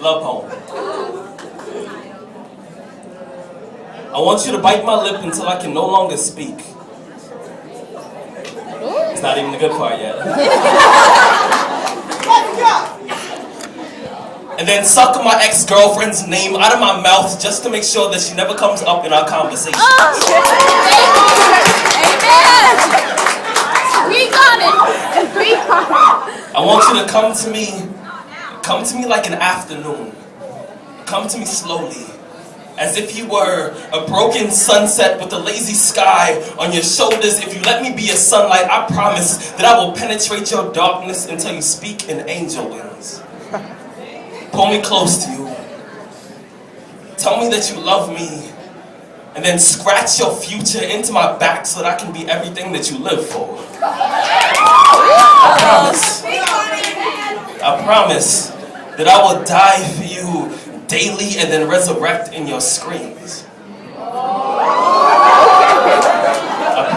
Love poem. I want you to bite my lip until I can no longer speak. It's not even the good part yet. And then suck my ex-girlfriend's name out of my mouth just to make sure that she never comes up in our conversation. Amen. Speak on it. Speak on it. I want you to come to me like an afternoon. Come to me slowly, as if you were a broken sunset with a lazy sky on your shoulders. If you let me be your sunlight, I promise that I will penetrate your darkness until you speak in angel wings. Pull me close to you. Tell me that you love me, and then scratch your future into my back so that I can be everything that you live for. I promise that I will die for you daily and then resurrect in your screams. I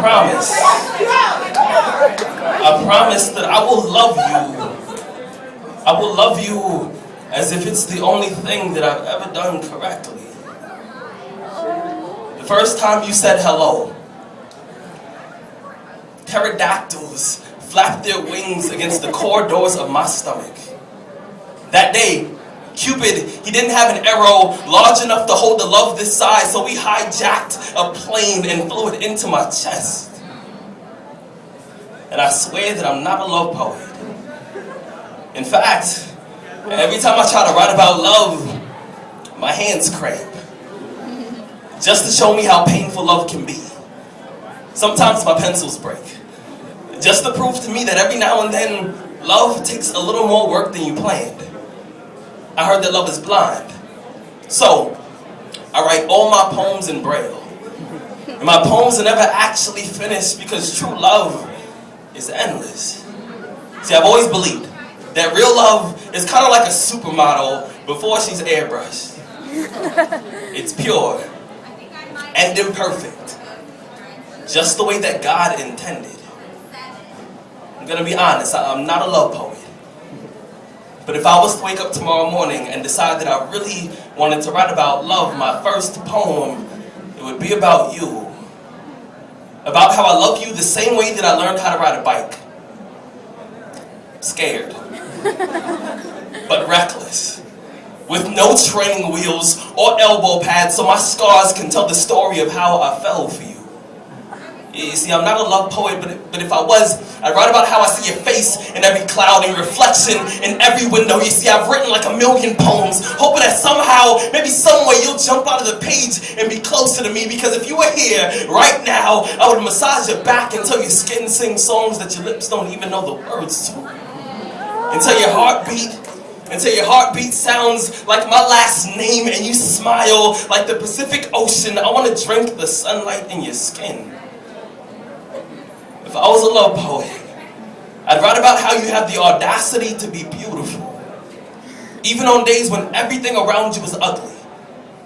promise that I will love you. I will love you as if it's the only thing that I've ever done correctly. The first time you said hello, pterodactyls flapped their wings against the corridors of my stomach. That day, Cupid, he didn't have an arrow large enough to hold a love this size, so he hijacked a plane and flew it into my chest. And I swear that I'm not a love poet. In fact, every time I try to write about love, my hands cramp. Just to show me how painful love can be. Sometimes my pencils break. Just to prove to me that every now and then, love takes a little more work than you planned. I heard that love is blind. So, I write all my poems in Braille. And my poems are never actually finished because true love is endless. See, I've always believed that real love is kind of like a supermodel before she's airbrushed. It's pure and imperfect, just the way that God intended. I'm gonna be honest, I'm not a love poet. But if I was to wake up tomorrow morning and decide that I really wanted to write about love, my first poem, it would be about you. About how I love you the same way that I learned how to ride a bike. Scared. But reckless. With no training wheels or elbow pads so my scars can tell the story of how I fell for you. You see, I'm not a love poet, but if I was, I'd write about how I see your face in every cloud and reflection in every window. You see, I've written like 1,000,000 poems, hoping that somehow, maybe some way, you'll jump out of the page and be closer to me. Because if you were here right now, I would massage your back until your skin sings songs that your lips don't even know the words to. Until your heartbeat sounds like my last name and you smile like the Pacific Ocean. I want to drink the sunlight in your skin. If I was a love poet, I'd write about how you have the audacity to be beautiful, even on days when everything around you is ugly.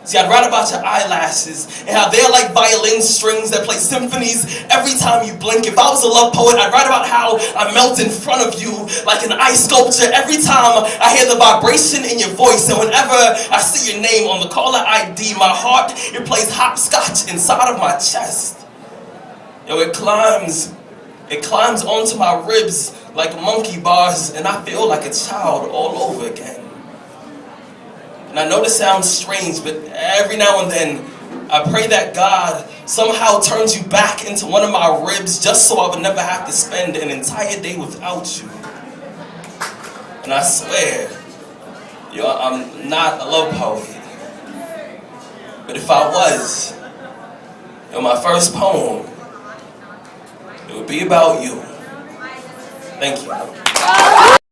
See, I'd write about your eyelashes and how they're like violin strings that play symphonies every time you blink. If I was a love poet, I'd write about how I melt in front of you like an ice sculpture every time I hear the vibration in your voice. And whenever I see your name on the caller ID, my heart, it plays hopscotch inside of my chest. Yo, it climbs onto my ribs like monkey bars, and I feel like a child all over again. And I know this sounds strange, but every now and then, I pray that God somehow turns you back into one of my ribs just so I would never have to spend an entire day without you. And I swear, I'm not a love poet. But if I was, my first poem, it would be about you. Thank you.